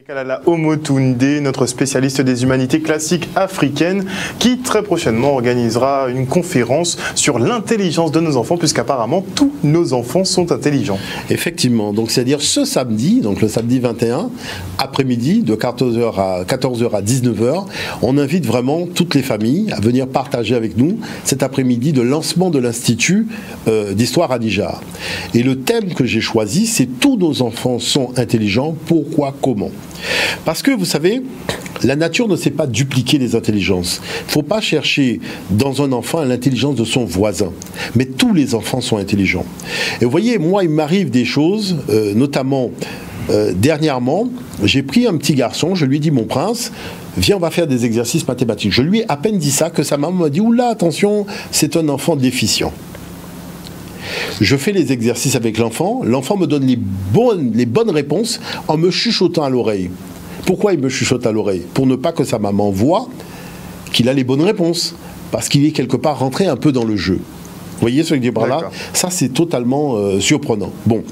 Kalala Omotunde, notre spécialiste des humanités classiques africaines, qui très prochainement organisera une conférence sur l'intelligence de nos enfants, puisqu'apparemment tous nos enfants sont intelligents. Effectivement, donc c'est-à-dire ce samedi, donc le samedi 21, après-midi, de 14h à 19h, on invite vraiment toutes les familles à venir partager avec nous cet après-midi de lancement de l'Institut d'Histoire à Nijar. Et le thème que j'ai choisi, c'est tous nos enfants sont intelligents, pourquoi, comment ? Parce que, vous savez, la nature ne sait pas dupliquer les intelligences. Il ne faut pas chercher dans un enfant l'intelligence de son voisin. Mais tous les enfants sont intelligents. Et vous voyez, moi, il m'arrive des choses, notamment dernièrement, j'ai pris un petit garçon, je lui ai dit, mon prince, viens, on va faire des exercices mathématiques. Je lui ai à peine dit ça que sa maman m'a dit, oula, attention, c'est un enfant déficient. Je fais les exercices avec l'enfant me donne les bonnes réponses en me chuchotant à l'oreille. Pourquoi il me chuchote à l'oreille? Pour ne pas que sa maman voie qu'il a les bonnes réponses, parce qu'il est quelque part rentré un peu dans le jeu. Vous voyez ce que je dis par là? Ça, c'est totalement surprenant. Bon,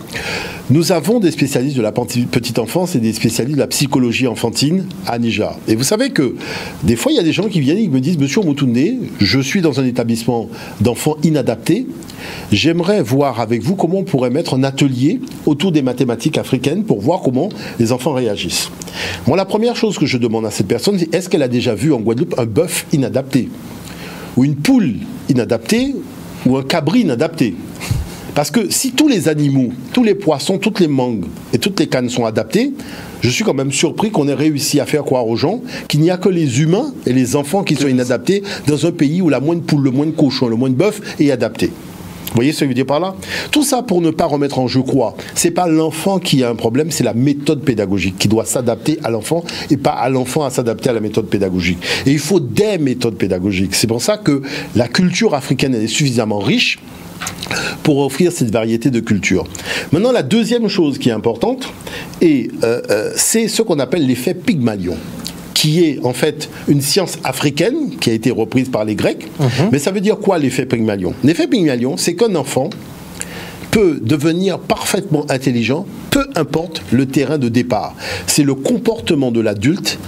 nous avons des spécialistes de la petite enfance et des spécialistes de la psychologie enfantine à Nijar. Et vous savez que des fois, il y a des gens qui viennent et qui me disent, Monsieur Omotunde, je suis dans un établissement d'enfants inadaptés. J'aimerais voir avec vous comment on pourrait mettre un atelier autour des mathématiques africaines pour voir comment les enfants réagissent. Moi, la première chose que je demande à cette personne, c'est est-ce qu'elle a déjà vu en Guadeloupe un bœuf inadapté? Ou une poule inadaptée? Ou un cabri inadapté. Parce que si tous les animaux, tous les poissons, toutes les mangues et toutes les cannes sont adaptés, je suis quand même surpris qu'on ait réussi à faire croire aux gens qu'il n'y a que les humains et les enfants qui sont inadaptés dans un pays où la moindre poule, le moindre cochon, le moindre bœuf est adapté. Vous voyez ce que je veux dire par là? Tout ça pour ne pas remettre en jeu quoi? C'est pas l'enfant qui a un problème, c'est la méthode pédagogique qui doit s'adapter à l'enfant et pas à l'enfant à s'adapter à la méthode pédagogique. Et il faut des méthodes pédagogiques. C'est pour ça que la culture africaine elle est suffisamment riche pour offrir cette variété de culture. Maintenant, la deuxième chose qui est importante, c'est ce qu'on appelle l'effet Pygmalion, qui est en fait une science africaine qui a été reprise par les Grecs. Mais ça veut dire quoi l'effet Pygmalion? L'effet Pygmalion, c'est qu'un enfant peut devenir parfaitement intelligent, peu importe le terrain de départ. C'est le comportement de l'adulte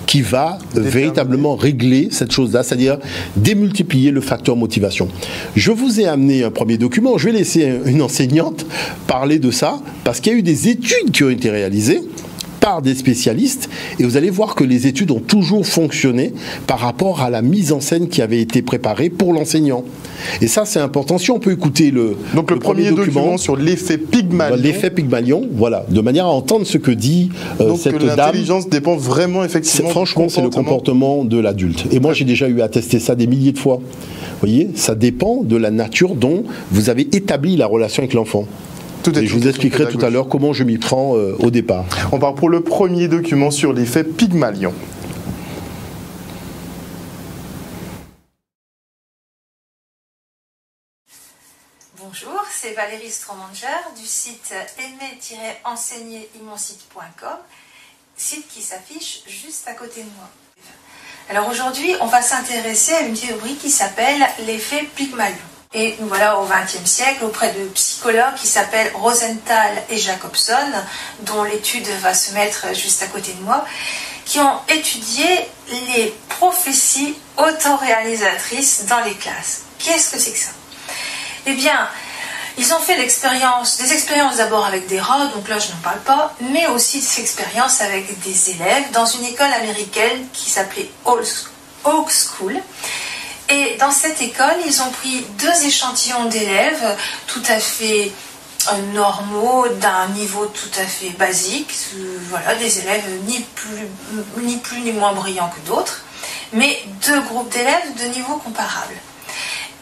qui va véritablement régler cette chose-là, c'est-à-dire démultiplier le facteur motivation. Je vous ai amené un premier document, je vais laisser une enseignante parler de ça, parce qu'il y a eu des études qui ont été réalisées par des spécialistes, et vous allez voir que les études ont toujours fonctionné par rapport à la mise en scène qui avait été préparée pour l'enseignant. Et ça, c'est important. Si on peut écouter le premier document sur l'effet Pygmalion. L'effet Pygmalion, voilà, de manière à entendre ce que dit cette dame. L'intelligence dépend vraiment, effectivement. Franchement, c'est le comportement de l'adulte. Et moi, j'ai déjà eu à tester ça des milliers de fois. Vous voyez, ça dépend de la nature dont vous avez établi la relation avec l'enfant. Et je vous expliquerai tout à l'heure comment je m'y prends au départ. On part pour le premier document sur l'effet Pygmalion. Bonjour, c'est Valérie Stromanger du site aimer-enseigner-imonsite.com, site qui s'affiche juste à côté de moi. Alors aujourd'hui, on va s'intéresser à une théorie qui s'appelle l'effet Pygmalion. Et nous voilà au XXe siècle auprès de psychologues qui s'appellent Rosenthal et Jacobson, dont l'étude va se mettre juste à côté de moi, qui ont étudié les prophéties autoréalisatrices dans les classes. Qu'est-ce que c'est que ça? Eh bien, ils ont fait des expériences d'abord avec des rats, donc là je n'en parle pas, mais aussi des expériences avec des élèves dans une école américaine qui s'appelait Oak School. Et dans cette école, ils ont pris 2 échantillons d'élèves tout à fait normaux, d'un niveau tout à fait basique, voilà, des élèves ni plus ni moins brillants que d'autres, mais 2 groupes d'élèves de niveau comparable.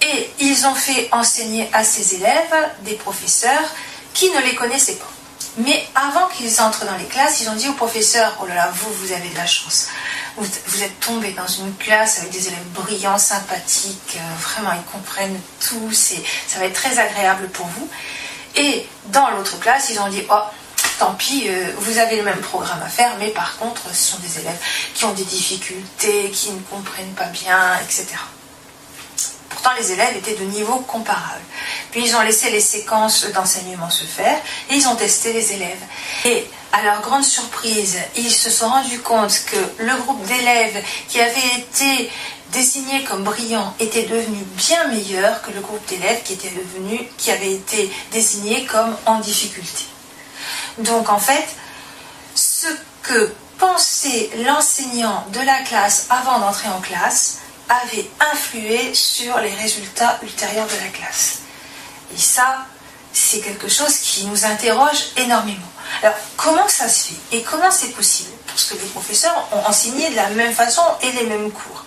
Et ils ont fait enseigner à ces élèves des professeurs qui ne les connaissaient pas. Mais avant qu'ils entrent dans les classes, ils ont dit aux professeurs, oh là là, vous avez de la chance. Vous êtes tombés dans une classe avec des élèves brillants, sympathiques, vraiment ils comprennent tout, ça va être très agréable pour vous. Et dans l'autre classe, ils ont dit, oh, tant pis, vous avez le même programme à faire, mais par contre, ce sont des élèves qui ont des difficultés, qui ne comprennent pas bien, etc. Pourtant, les élèves étaient de niveau comparable. Puis ils ont laissé les séquences d'enseignement se faire et ils ont testé les élèves. Et à leur grande surprise, ils se sont rendus compte que le groupe d'élèves qui avait été désigné comme brillant était devenu bien meilleur que le groupe d'élèves qui avait été désigné comme en difficulté. Donc en fait, ce que pensait l'enseignant de la classe avant d'entrer en classe avait influé sur les résultats ultérieurs de la classe. Et ça, c'est quelque chose qui nous interroge énormément. Alors, comment ça se fait et comment c'est possible? Parce que les professeurs ont enseigné de la même façon et les mêmes cours.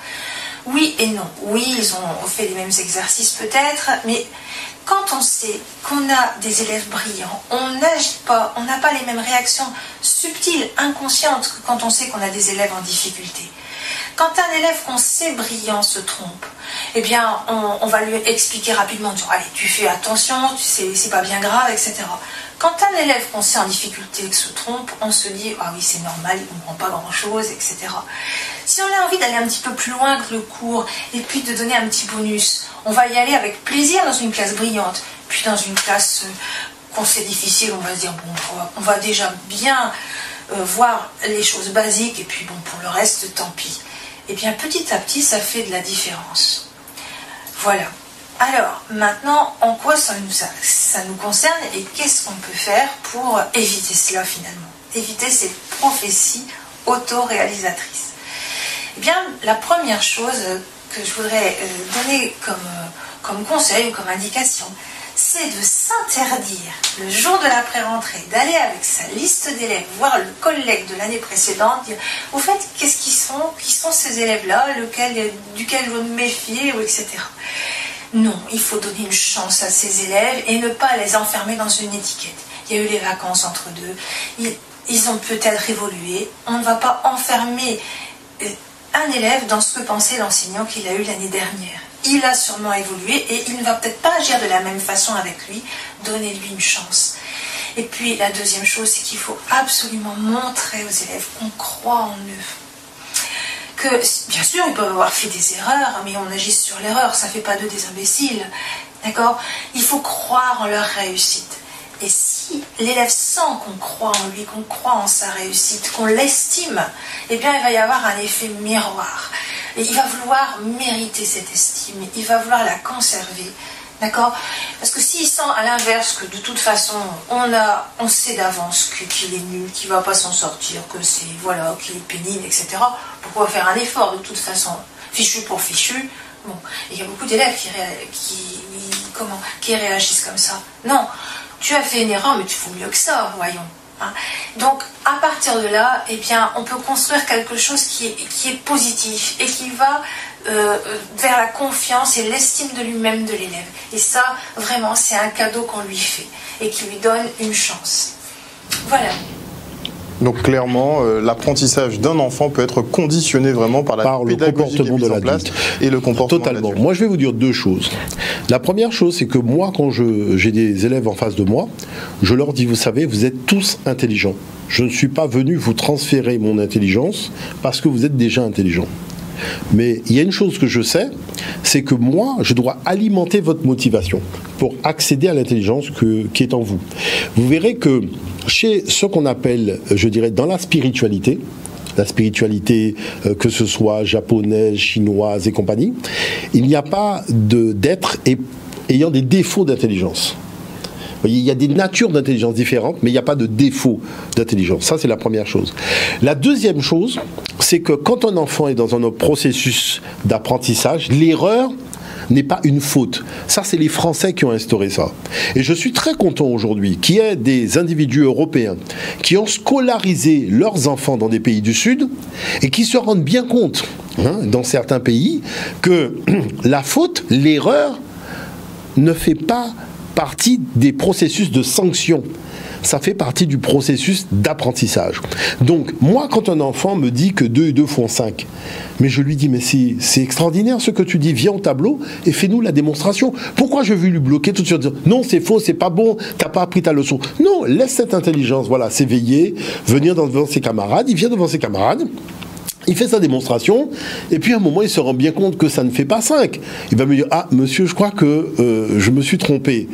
Oui et non. Oui, ils ont fait les mêmes exercices peut-être, mais quand on sait qu'on a des élèves brillants, on n'agit pas, on n'a pas les mêmes réactions subtiles, inconscientes que quand on sait qu'on a des élèves en difficulté. Quand un élève qu'on sait brillant se trompe, eh bien, on va lui expliquer rapidement, dire, allez, tu fais attention, tu sais, c'est pas bien grave, etc. Quand un élève qu'on sait en difficulté se trompe, on se dit, ah oui, c'est normal, il ne comprend pas grand-chose, etc. Si on a envie d'aller un petit peu plus loin que le cours, et puis de donner un petit bonus, on va y aller avec plaisir dans une classe brillante, puis dans une classe qu'on sait difficile, on va se dire, bon, on va déjà bien voir les choses basiques, et puis bon, pour le reste, tant pis. Eh bien, petit à petit, ça fait de la différence. Voilà. Alors, maintenant, en quoi ça nous concerne et qu'est-ce qu'on peut faire pour éviter cela, finalement? Éviter ces prophéties autoréalisatrices. Eh bien, la première chose que je voudrais donner comme conseil ou comme indication, c'est de s'interdire le jour de la pré-rentrée, d'aller avec sa liste d'élèves, voir le collègue de l'année précédente, dire au fait, qui sont ces élèves-là, duquel je veux me méfier, ou etc. Non, il faut donner une chance à ces élèves et ne pas les enfermer dans une étiquette. Il y a eu les vacances entre deux, ils ont peut-être évolué, on ne va pas enfermer un élève dans ce que pensait l'enseignant qu'il a eu l'année dernière. Il a sûrement évolué et il ne va peut-être pas agir de la même façon avec lui. Donnez-lui une chance. Et puis la deuxième chose, c'est qu'il faut absolument montrer aux élèves qu'on croit en eux. Que, bien sûr, ils peuvent avoir fait des erreurs, mais on agit sur l'erreur, ça ne fait pas d'eux des imbéciles. D'accord? Il faut croire en leur réussite. Et si l'élève sent qu'on croit en lui, qu'on croit en sa réussite, qu'on l'estime, eh bien il va y avoir un effet miroir. Et il va vouloir mériter cette estime, il va vouloir la conserver, d'accord? Parce que s'il sent à l'inverse que de toute façon, on sait d'avance qu'il est nul, qu'il ne va pas s'en sortir, qu'il est pénible, etc., pourquoi faire un effort de toute façon? Fichu pour fichu. Bon, il y a beaucoup d'élèves qui réagissent comme ça. Non, tu as fait une erreur, mais tu fais mieux que ça, voyons. Donc, à partir de là, eh bien, on peut construire quelque chose qui est positif et qui va vers la confiance et l'estime de lui-même de l'élève. Et ça, vraiment, c'est un cadeau qu'on lui fait et qui lui donne une chance. Voilà. Donc clairement, l'apprentissage d'un enfant peut être conditionné vraiment par le comportement de l'adulte et le comportement totalement. de l'adulte. Moi, je vais vous dire deux choses. La première chose, c'est que moi, quand j'ai des élèves en face de moi, je leur dis, vous savez, vous êtes tous intelligents. Je ne suis pas venu vous transférer mon intelligence parce que vous êtes déjà intelligents. Mais il y a une chose que je sais, c'est que moi, je dois alimenter votre motivation pour accéder à l'intelligence qui est en vous. Vous verrez que chez ce qu'on appelle, je dirais, dans la spiritualité que ce soit japonaise, chinoise et compagnie, il n'y a pas d'être ayant des défauts d'intelligence. Il y a des natures d'intelligence différentes, mais il n'y a pas de défaut d'intelligence. Ça, c'est la première chose. La deuxième chose, c'est que quand un enfant est dans un processus d'apprentissage, l'erreur n'est pas une faute. Ça, c'est les Français qui ont instauré ça. Et je suis très content aujourd'hui qu'il y ait des individus européens qui ont scolarisé leurs enfants dans des pays du Sud et qui se rendent bien compte, dans certains pays, que la faute, l'erreur, ne fait pas partie des processus de sanction. Ça fait partie du processus d'apprentissage. Donc, moi, quand un enfant me dit que 2 et 2 font 5, mais je lui dis, mais c'est extraordinaire ce que tu dis, viens au tableau et fais-nous la démonstration. Pourquoi je vais lui bloquer tout de suite, dire, non, c'est faux, c'est pas bon, t'as pas appris ta leçon. Non, laisse cette intelligence, s'éveiller, venir devant ses camarades, il vient devant ses camarades, il fait sa démonstration, et puis à un moment, il se rend bien compte que ça ne fait pas 5. Il va me dire, ah, monsieur, je crois que je me suis trompé.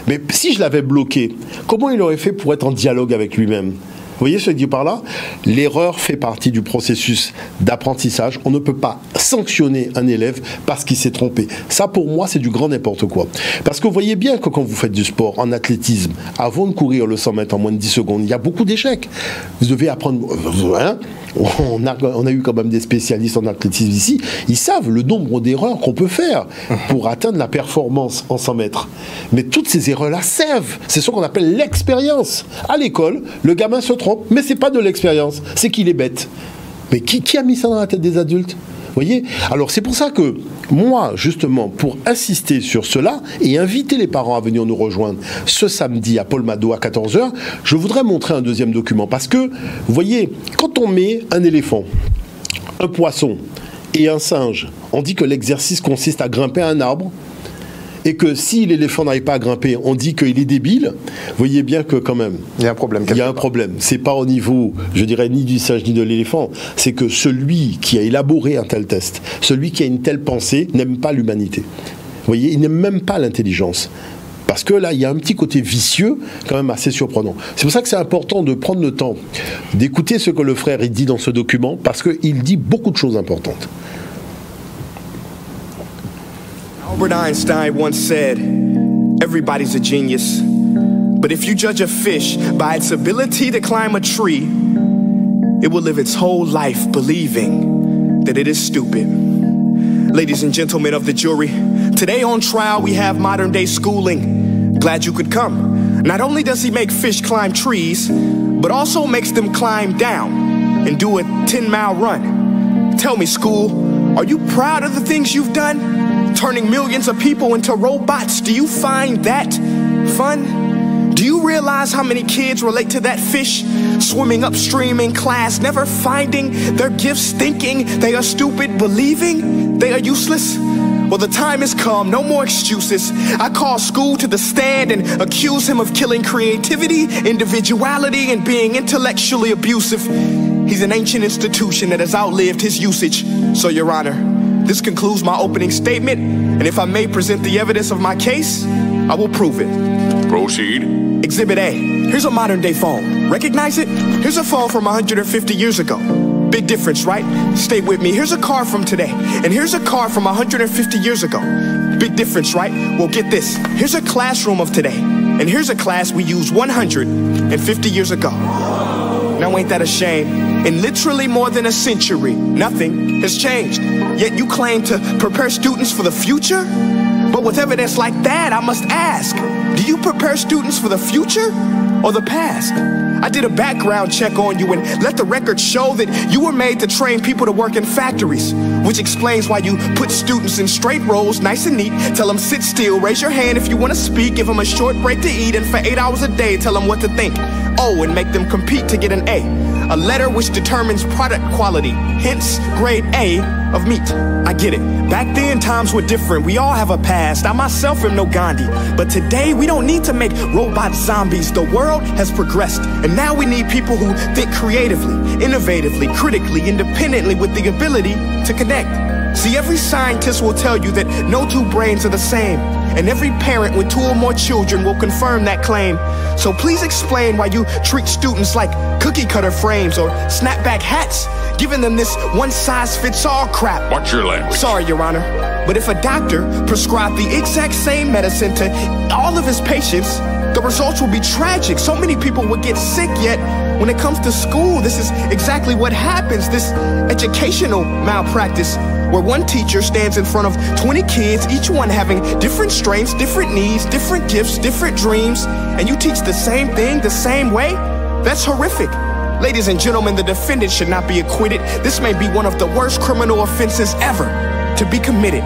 Mais si je l'avais bloqué, comment il aurait fait pour être en dialogue avec lui-même ? voyez ce que je dis par là? L'erreur fait partie du processus d'apprentissage. On ne peut pas sanctionner un élève parce qu'il s'est trompé. Ça, pour moi, c'est du grand n'importe quoi. Parce que vous voyez bien que quand vous faites du sport, en athlétisme, avant de courir le 100 mètres en moins de 10 secondes, il y a beaucoup d'échecs. Vous devez apprendre... Hein, on a eu quand même des spécialistes en athlétisme ici. Ils savent le nombre d'erreurs qu'on peut faire pour atteindre la performance en 100 mètres. Mais toutes ces erreurs-là servent. C'est ce qu'on appelle l'expérience. À l'école, le gamin se trompe, mais c'est pas de l'expérience, c'est qu'il est bête. Mais qui a mis ça dans la tête des adultes? Vous voyez? Alors c'est pour ça que moi, justement, pour insister sur cela et inviter les parents à venir nous rejoindre ce samedi à Paul Madoz à 14h, je voudrais montrer un deuxième document. Parce que, vous voyez, quand on met un éléphant, un poisson et un singe, on dit que l'exercice consiste à grimper à un arbre, et que si l'éléphant n'arrive pas à grimper, on dit qu'il est débile, vous voyez bien que quand même... Il y a un problème. Il y a un problème. C'est pas au niveau, je dirais, ni du singe ni de l'éléphant. C'est que celui qui a élaboré un tel test, celui qui a une telle pensée, n'aime pas l'humanité. Vous voyez, il n'aime même pas l'intelligence. Parce que là, il y a un petit côté vicieux, quand même assez surprenant. C'est pour ça que c'est important de prendre le temps d'écouter ce que le frère il dit dans ce document, parce qu'il dit beaucoup de choses importantes. Albert Einstein once said, everybody's a genius, but if you judge a fish by its ability to climb a tree, it will live its whole life believing that it is stupid. Ladies and gentlemen of the jury, today on trial we have modern day schooling. Glad you could come. Not only does he make fish climb trees, but also makes them climb down and do a 10-mile run. Tell me, school, are you proud of the things you've done? Turning millions of people into robots, do you find that fun? Do you realize how many kids relate to that fish swimming upstream in class, never finding their gifts, thinking they are stupid, believing they are useless? Well, the time has come, no more excuses. I call school to the stand and accuse him of killing creativity, individuality, and being intellectually abusive. He's an ancient institution that has outlived his usage. So, Your Honor, this concludes my opening statement, and if I may present the evidence of my case, I will prove it. Proceed. Exhibit A. Here's a modern-day phone. Recognize it? Here's a phone from 150 years ago. Big difference, right? Stay with me. Here's a car from today, and here's a car from 150 years ago. Big difference, right? Well, get this. Here's a classroom of today, and here's a class we used 150 years ago. Now, ain't that a shame? In literally more than a century, nothing has changed. Yet you claim to prepare students for the future? But with evidence like that, I must ask, do you prepare students for the future or the past? I did a background check on you and let the record show that you were made to train people to work in factories, which explains why you put students in straight rows, nice and neat, tell them sit still, raise your hand if you want to speak, give them a short break to eat, and for 8 hours a day, tell them what to think. Oh, and make them compete to get an A letter which determines product quality, hence grade A of meat. I get it. Back then, times were different. We all have a past. I myself am no Gandhi. But today, we don't need to make robot zombies. The world has progressed. And now we need people who think creatively, innovatively, critically, independently, with the ability to connect. See, every scientist will tell you that no two brains are the same. And every parent with 2 or more children will confirm that claim. So please explain why you treat students like cookie cutter frames or snapback hats, giving them this one-size-fits-all crap. Watch your language. Sorry, Your Honor, but if a doctor prescribed the exact same medicine to all of his patients, the results will be tragic. So many people would get sick, yet when it comes to school, this is exactly what happens, this educational malpractice, where one teacher stands in front of 20 kids, each one having different strengths, different needs, different gifts, different dreams, and you teach the same thing the same way? That's horrific. Ladies and gentlemen, the defendant should not be acquitted. This may be one of the worst criminal offenses ever to be committed.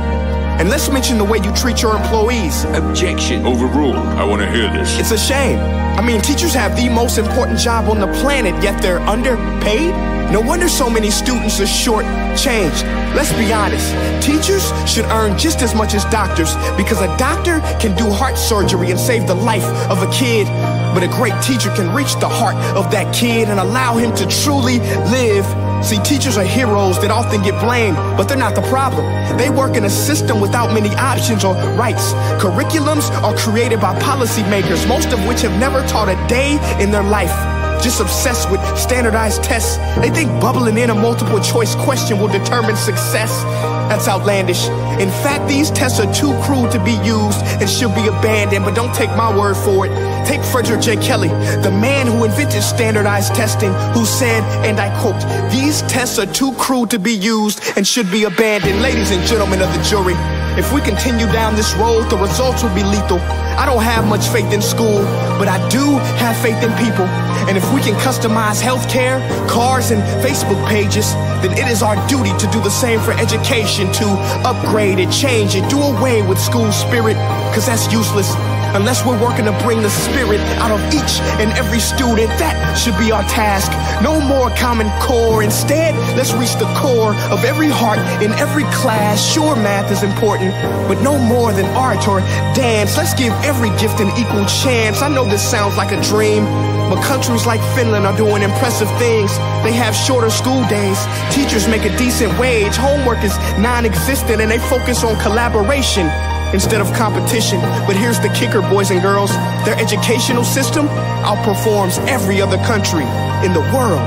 And let's mention the way you treat your employees. Objection. Overruled. I want to hear this. It's a shame. I mean, teachers have the most important job on the planet, yet they're underpaid? No wonder so many students are short-changed. Let's be honest. Teachers should earn just as much as doctors, because a doctor can do heart surgery and save the life of a kid, but a great teacher can reach the heart of that kid and allow him to truly live. See, teachers are heroes that often get blamed, but they're not the problem. They work in a system without many options or rights. Curriculums are created by policymakers, most of which have never taught a day in their life. just obsessed with standardized tests. They think bubbling in a multiple choice question will determine success. That's outlandish. In fact, these tests are too crude to be used and should be abandoned, but don't take my word for it. Take Frederick J. Kelly, the man who invented standardized testing, who said, and I quote, "These tests are too crude to be used and should be abandoned." Ladies and gentlemen of the jury, if we continue down this road, the results will be lethal. I don't have much faith in school, but I do have faith in people. And if we can customize healthcare, cars, and Facebook pages, then it is our duty to do the same for education, to upgrade it, change it, do away with school spirit, because that's useless. Unless we're working to bring the spirit out of each and every student, that should be our task. No more Common Core. Instead, let's reach the core of every heart in every class. Sure, math is important, but no more than art or dance. Let's give every gift an equal chance. I know this sounds like a dream, but countries like Finland are doing impressive things. They have shorter school days. Teachers make a decent wage. Homework is non-existent, and they focus on collaboration instead of competition. But here's the kicker, boys and girls. Their educational system outperforms every other country in the world.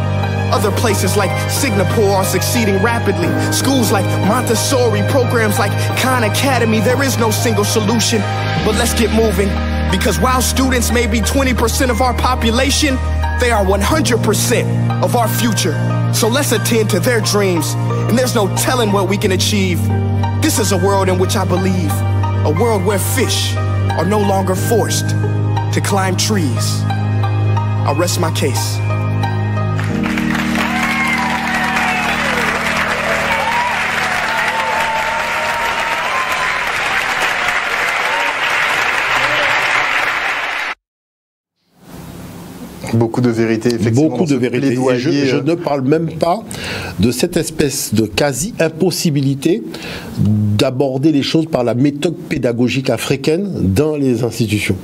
Other places like Singapore are succeeding rapidly. Schools like Montessori, programs like Khan Academy, there is no single solution. But let's get moving, because while students may be 20% of our population, they are 100% of our future. So let's attend to their dreams, and there's no telling what we can achieve. This is a world in which I believe. A world where fish are no longer forced to climb trees. I'll rest my case. Beaucoup de vérité, effectivement. Beaucoup de vérité. Et je ne parle même pas de cette espèce de quasi-impossibilité d'aborder les choses par la méthode pédagogique africaine dans les institutions.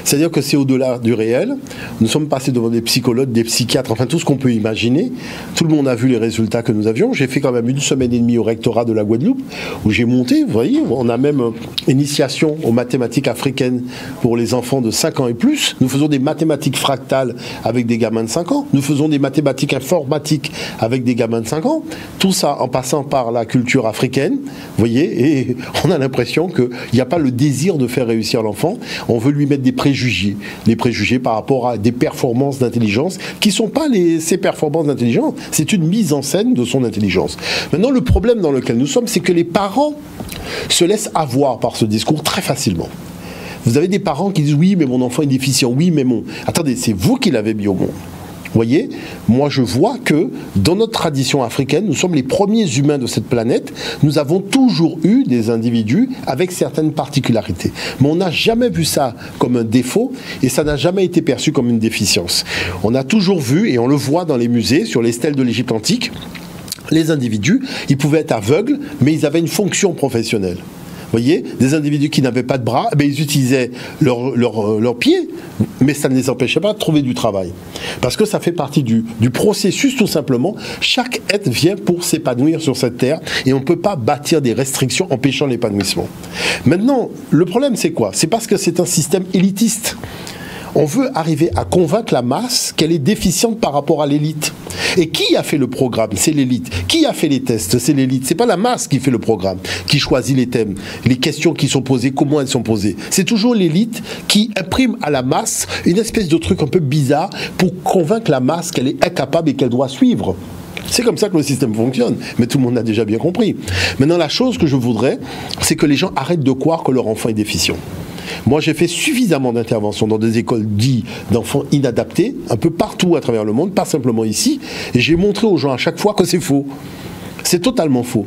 C'est-à-dire que c'est au-delà du réel. Nous sommes passés devant des psychologues, des psychiatres, enfin tout ce qu'on peut imaginer. Tout le monde a vu les résultats que nous avions. J'ai fait quand même 1 semaine et demie au rectorat de la Guadeloupe, où j'ai monté, vous voyez, on a même initiation aux mathématiques africaines pour les enfants de 5 ans et plus. Nous faisons des mathématiques fractales avec des gamins de 5 ans. Nous faisons des mathématiques informatiques avec des gamins de 5 ans. Tout ça en passant par la culture africaine, vous voyez, et on a l'impression qu'il n'y a pas le désir de faire réussir l'enfant. On veut lui mettre des préjugés par rapport à des performances d'intelligence qui ne sont pas ces performances d'intelligence, c'est une mise en scène de son intelligence. Maintenant, le problème dans lequel nous sommes, c'est que les parents se laissent avoir par ce discours très facilement. Vous avez des parents qui disent « oui, mais mon enfant est déficient, oui, mais mon... » Attendez, c'est vous qui l'avez mis au monde. Vous voyez, moi je vois que dans notre tradition africaine, nous sommes les premiers humains de cette planète. Nous avons toujours eu des individus avec certaines particularités. Mais on n'a jamais vu ça comme un défaut et ça n'a jamais été perçu comme une déficience. On a toujours vu, et on le voit dans les musées, sur les stèles de l'Égypte antique, les individus, ils pouvaient être aveugles, mais ils avaient une fonction professionnelle. Vous voyez, des individus qui n'avaient pas de bras, eh bien, ils utilisaient leurs pieds, mais ça ne les empêchait pas de trouver du travail. Parce que ça fait partie du processus, tout simplement. Chaque être vient pour s'épanouir sur cette terre, et on ne peut pas bâtir des restrictions empêchant l'épanouissement. Maintenant, le problème, c'est quoi? C'est parce que c'est un système élitiste. On veut arriver à convaincre la masse qu'elle est déficiente par rapport à l'élite. Et qui a fait le programme? C'est l'élite. Qui a fait les tests? C'est l'élite. C'est pas la masse qui fait le programme, qui choisit les thèmes, les questions qui sont posées, comment elles sont posées. C'est toujours l'élite qui imprime à la masse une espèce de truc un peu bizarre pour convaincre la masse qu'elle est incapable et qu'elle doit suivre. C'est comme ça que le système fonctionne, mais tout le monde a déjà bien compris. Maintenant, la chose que je voudrais, c'est que les gens arrêtent de croire que leur enfant est déficient. Moi, j'ai fait suffisamment d'interventions dans des écoles dites d'enfants inadaptés, un peu partout à travers le monde, pas simplement ici, et j'ai montré aux gens à chaque fois que c'est faux. C'est totalement faux.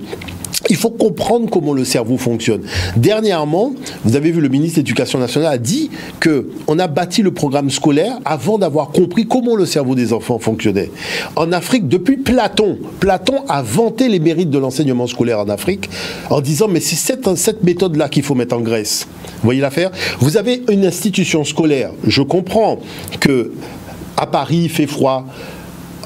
Il faut comprendre comment le cerveau fonctionne. Dernièrement, vous avez vu, le ministre de l'Éducation nationale a dit qu'on a bâti le programme scolaire avant d'avoir compris comment le cerveau des enfants fonctionnait. En Afrique, depuis Platon a vanté les mérites de l'enseignement scolaire en Afrique en disant mais c'est cette méthode-là qu'il faut mettre en Grèce. Vous voyez l'affaire? Vous avez une institution scolaire. Je comprends que à Paris, il fait froid.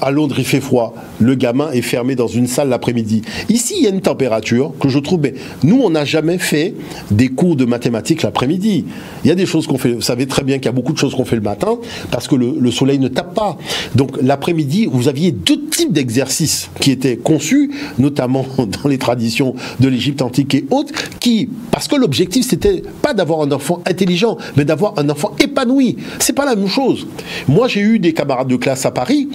à Londres il fait froid, le gamin est fermé dans une salle l'après-midi. Ici il y a une température que je trouve, mais nous on n'a jamais fait des cours de mathématiques l'après-midi. Il y a des choses qu'on fait, vous savez très bien qu'il y a beaucoup de choses qu'on fait le matin parce que le soleil ne tape pas. Donc l'après-midi vous aviez deux types d'exercices qui étaient conçus, notamment dans les traditions de l'Égypte antique et autres, parce que l'objectif c'était pas d'avoir un enfant intelligent, mais d'avoir un enfant épanoui. C'est pas la même chose. Moi j'ai eu des camarades de classe à Paris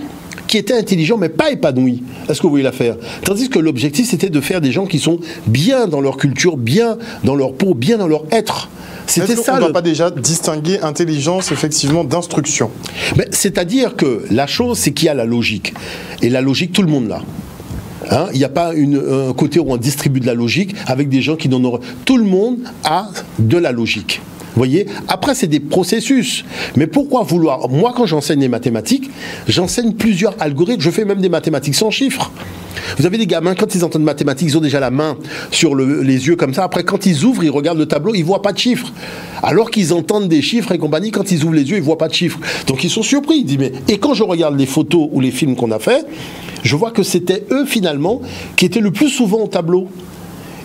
qui étaient intelligents mais pas épanouis. Est-ce que vous voyez l'affaire? Tandis que l'objectif c'était de faire des gens qui sont bien dans leur culture, bien dans leur peau, bien dans leur être. C'était ça. On ne doit pas déjà distinguer intelligence effectivement d'instruction. C'est-à-dire que la chose c'est qu'il y a la logique. Et la logique tout le monde l'a. Hein, il n'y a pas un côté où on distribue de la logique avec des gens qui n'en auraient. Tout le monde a de la logique. Vous voyez? Après, c'est des processus. Mais pourquoi vouloir... Moi, quand j'enseigne les mathématiques, j'enseigne plusieurs algorithmes. Je fais même des mathématiques sans chiffres. Vous avez des gamins, quand ils entendent mathématiques, ils ont déjà la main sur les yeux comme ça. Après, quand ils ouvrent, ils regardent le tableau, ils ne voient pas de chiffres. Alors qu'ils entendent des chiffres et compagnie, quand ils ouvrent les yeux, ils ne voient pas de chiffres. Donc, ils sont surpris. Ils disent, mais... Et quand je regarde les photos ou les films qu'on a fait, je vois que c'était eux, finalement, qui étaient le plus souvent au tableau.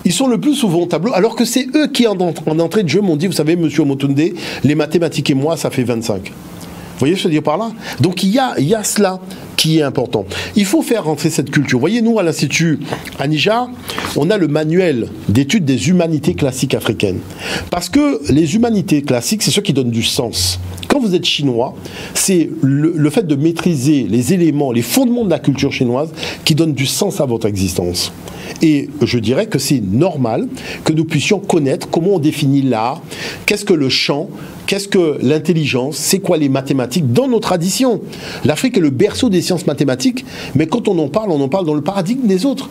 Ils sont le plus souvent au tableau, alors que c'est eux qui, en entrée de jeu, m'ont dit, vous savez, monsieur Omotunde, les mathématiques et moi, ça fait 25. Vous voyez ce que je veux dire par là? Donc il y a cela qui est important. Il faut faire rentrer cette culture. Vous voyez, nous, à l'Institut Anija, on a le manuel d'études des humanités classiques africaines. Parce que les humanités classiques, c'est ce qui donne du sens. Quand vous êtes chinois, c'est le fait de maîtriser les éléments, les fondements de la culture chinoise qui donne du sens à votre existence. Et je dirais que c'est normal que nous puissions connaître comment on définit l'art, qu'est-ce que le chant, qu'est-ce que l'intelligence, c'est quoi les mathématiques dans nos traditions. L'Afrique est le berceau des sciences mathématiques, mais quand on en parle dans le paradigme des autres.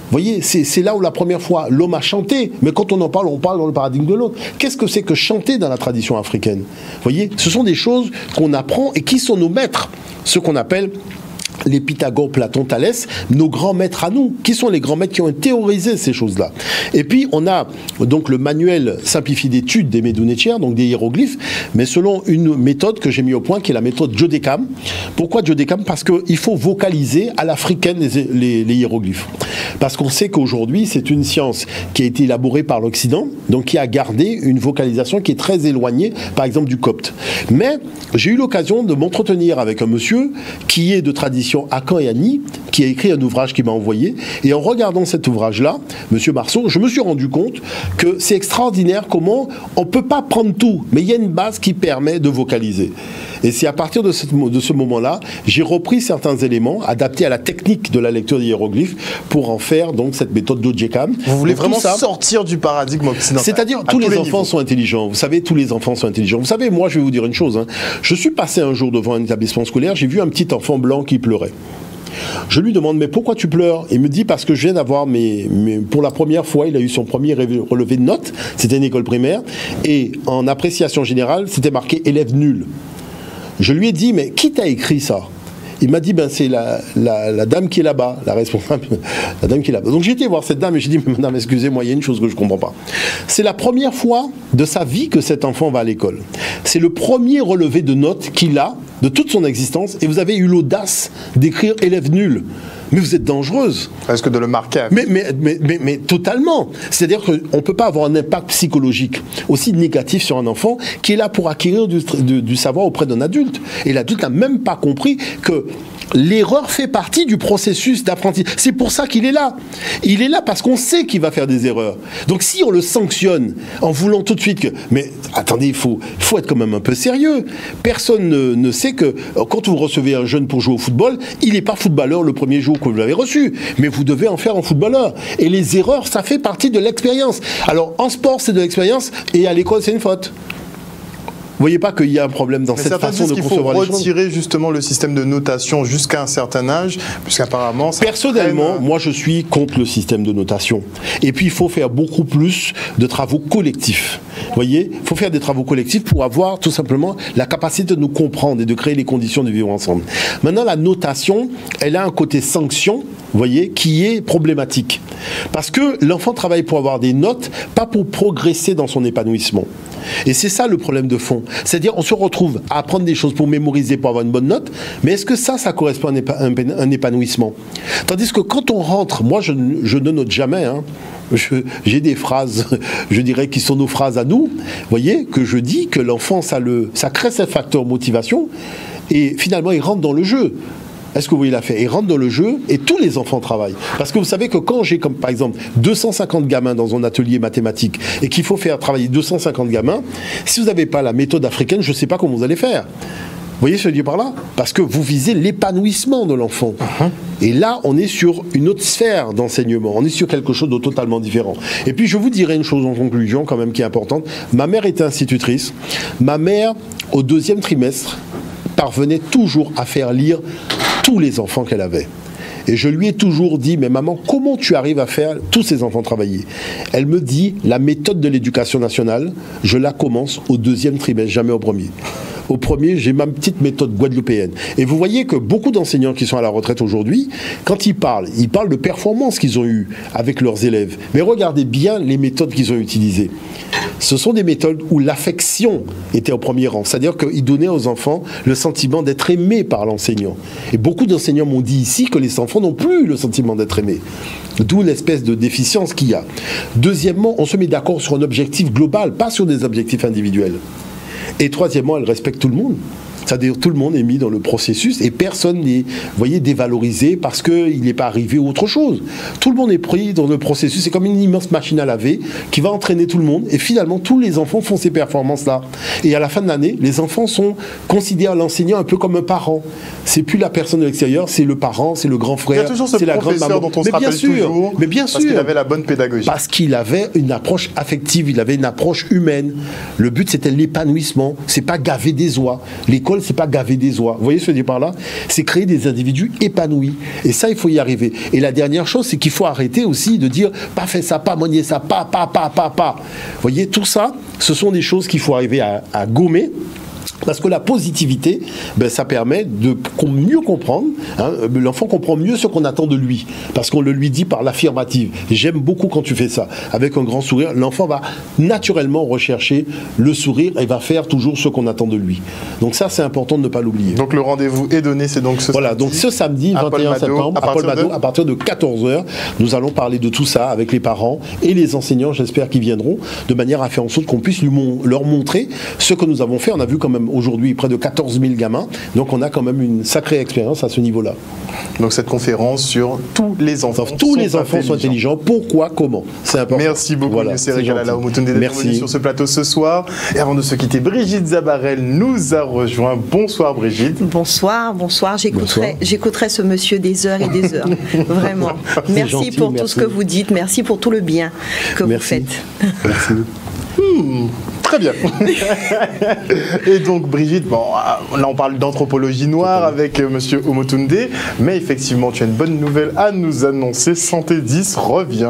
Vous voyez, c'est là où la première fois l'homme a chanté, mais quand on en parle, on parle dans le paradigme de l'autre. Qu'est-ce que c'est que chanter dans la tradition africaine? Vous voyez, ce sont des choses qu'on apprend et qui sont nos maîtres, ce qu'on appelle les Pythagore, Platon, Thalès, nos grands maîtres à nous. Qui sont les grands maîtres qui ont théorisé ces choses-là? Et puis, on a donc le manuel simplifié d'études des Médounétières, donc des hiéroglyphes, mais selon une méthode que j'ai mis au point, qui est la méthode Jodekam. Pourquoi Jodekam? Parce qu'il faut vocaliser à l'africaine les hiéroglyphes. Parce qu'on sait qu'aujourd'hui, c'est une science qui a été élaborée par l'Occident, donc qui a gardé une vocalisation qui est très éloignée, par exemple, du copte. Mais j'ai eu l'occasion de m'entretenir avec un monsieur qui est de tradition Akan et Annie, qui a écrit un ouvrage qu'il m'a envoyé, et en regardant cet ouvrage-là, monsieur Marceau, je me suis rendu compte que c'est extraordinaire comment on ne peut pas prendre tout, mais il y a une base qui permet de vocaliser. Et c'est à partir de ce moment-là, j'ai repris certains éléments adaptés à la technique de la lecture des hiéroglyphes pour en faire donc cette méthode d'Odjekam. Vous voulez vraiment sortir du paradigme occidental? C'est-à-dire tous les enfants sont intelligents. Vous savez, tous les enfants sont intelligents. Vous savez, moi, je vais vous dire une chose. Je suis passé un jour devant un établissement scolaire, j'ai vu un petit enfant blanc qui pleurait. Je lui demande, mais pourquoi tu pleures? Il me dit, parce que je viens d'avoir pour la première fois, il a eu son premier relevé de notes, c'était une école primaire, et en appréciation générale, c'était marqué élève nul. Je lui ai dit, mais qui t'a écrit ça? Il m'a dit, ben c'est la dame qui est là-bas, la responsable, la dame qui est là-bas. Donc j'ai été voir cette dame et j'ai dit, mais madame, excusez-moi, il y a une chose que je ne comprends pas. C'est la première fois de sa vie que cet enfant va à l'école. C'est le premier relevé de notes qu'il a de toute son existence et vous avez eu l'audace d'écrire élève nul. Mais vous êtes dangereuse. Est-ce que de le marquer? Mais totalement. C'est-à-dire qu'on ne peut pas avoir un impact psychologique aussi négatif sur un enfant qui est là pour acquérir du savoir auprès d'un adulte. Et l'adulte n'a même pas compris que l'erreur fait partie du processus d'apprentissage. C'est pour ça qu'il est là. Il est là parce qu'on sait qu'il va faire des erreurs. Donc si on le sanctionne en voulant tout de suite que... Mais attendez, il faut être quand même un peu sérieux. Personne ne sait que quand vous recevez un jeune pour jouer au football, il n'est pas footballeur le premier jour que vous l'avez reçu. Mais vous devez en faire un footballeur. Et les erreurs, ça fait partie de l'expérience. Alors en sport, c'est de l'expérience et à l'école, c'est une faute. Vous voyez pas qu'il y a un problème dans cette façon de concevoir les choses? Il faut retirer justement le système de notation jusqu'à un certain âge, puisqu'apparemment... Personnellement, moi je suis contre le système de notation. Et puis il faut faire beaucoup plus de travaux collectifs. Vous voyez, il faut faire des travaux collectifs pour avoir tout simplement la capacité de nous comprendre et de créer les conditions de vivre ensemble. Maintenant, la notation, elle a un côté sanction, vous voyez, qui est problématique. Parce que l'enfant travaille pour avoir des notes, pas pour progresser dans son épanouissement. Et c'est ça le problème de fond. C'est-à-dire, on se retrouve à apprendre des choses pour mémoriser, pour avoir une bonne note, mais est-ce que ça correspond à un épanouissement? Tandis que quand on rentre, moi je ne note jamais, hein. J'ai des phrases, je dirais, qui sont nos phrases à nous, voyez, que je dis que l'enfant, ça crée ce facteur motivation, et finalement, il rentre dans le jeu. Est-ce que vous voyez l'affaire? Il rentre dans le jeu et tous les enfants travaillent. Parce que vous savez que quand j'ai, comme par exemple, 250 gamins dans un atelier mathématique et qu'il faut faire travailler 250 gamins, si vous n'avez pas la méthode africaine, je ne sais pas comment vous allez faire. Vous voyez ce que je dis par là? Parce que vous visez l'épanouissement de l'enfant. Et là, on est sur une autre sphère d'enseignement. On est sur quelque chose de totalement différent. Et puis, je vous dirai une chose en conclusion, quand même, qui est importante. Ma mère était institutrice. Ma mère, au 2e trimestre, parvenait toujours à faire lire tous les enfants qu'elle avait. Et je lui ai toujours dit, mais maman, comment tu arrives à faire tous ces enfants travailler? Elle me dit, la méthode de l'éducation nationale, je la commence au 2e trimestre, jamais au 1er. Au 1er, j'ai ma petite méthode guadeloupéenne. Et vous voyez que beaucoup d'enseignants qui sont à la retraite aujourd'hui, quand ils parlent de performances qu'ils ont eues avec leurs élèves. Mais regardez bien les méthodes qu'ils ont utilisées. Ce sont des méthodes où l'affection était au premier rang. C'est-à-dire qu'ils donnaient aux enfants le sentiment d'être aimés par l'enseignant. Et beaucoup d'enseignants m'ont dit ici que les enfants n'ont plus le sentiment d'être aimés. D'où l'espèce de déficience qu'il y a. Deuxièmement, on se met d'accord sur un objectif global, pas sur des objectifs individuels. Et troisièmement, elle respecte tout le monde. C'est-à-dire tout le monde est mis dans le processus et personne n'est, voyez, dévalorisé parce qu'il n'est pas arrivé ou autre chose. Tout le monde est pris dans le processus. C'est comme une immense machine à laver qui va entraîner tout le monde et finalement tous les enfants font ces performances-là. Et à la fin de l'année, les enfants considèrent l'enseignant un peu comme un parent. C'est plus la personne de l'extérieur, c'est le parent, c'est le grand frère, c'est la grande maman. Dont on se rappelle toujours, mais bien sûr, parce qu'il avait la bonne pédagogie. Parce qu'il avait une approche affective, il avait une approche humaine. Le but c'était l'épanouissement. C'est pas gaver des oies. L'école c'est pas gaver des oies. Vous voyez ce que je dis par là? C'est créer des individus épanouis. Et ça, il faut y arriver. Et la dernière chose, c'est qu'il faut arrêter aussi de dire pas fait ça, pas manier ça, pas. Vous voyez, tout ça, ce sont des choses qu'il faut arriver à gommer. Parce que la positivité, ça permet de mieux comprendre. Hein, l'enfant comprend mieux ce qu'on attend de lui. Parce qu'on le lui dit par l'affirmative. J'aime beaucoup quand tu fais ça. Avec un grand sourire, l'enfant va naturellement rechercher le sourire et va faire toujours ce qu'on attend de lui. Donc ça, c'est important de ne pas l'oublier. Donc le rendez-vous est donné, c'est donc ce voilà, samedi. Donc ce samedi, 21 septembre, à Paul-Mado, à partir de 14h, nous allons parler de tout ça avec les parents et les enseignants, j'espère qu'ils viendront, de manière à faire en sorte qu'on puisse leur montrer ce que nous avons fait. On a vu quand même aujourd'hui près de 14 000 gamins, donc on a quand même une sacrée expérience à ce niveau-là. Donc cette conférence sur tous les enfants. Tous les enfants sont intelligents. Pourquoi, comment? C'est important. Merci beaucoup, voilà, M. Regalala Omotunde d'être venu sur ce plateau ce soir. Et avant de se quitter, Brigitte Zabarel nous a rejoint. Bonsoir Brigitte. Bonsoir. J'écouterai ce monsieur des heures et des heures. Vraiment. Merci gentil, pour tout ce que vous dites. Merci pour tout le bien que vous faites. Merci. Très bien. Et donc Brigitte, bon, là on parle d'anthropologie noire avec Monsieur Omotunde, mais effectivement tu as une bonne nouvelle à nous annoncer. Santé 10 revient.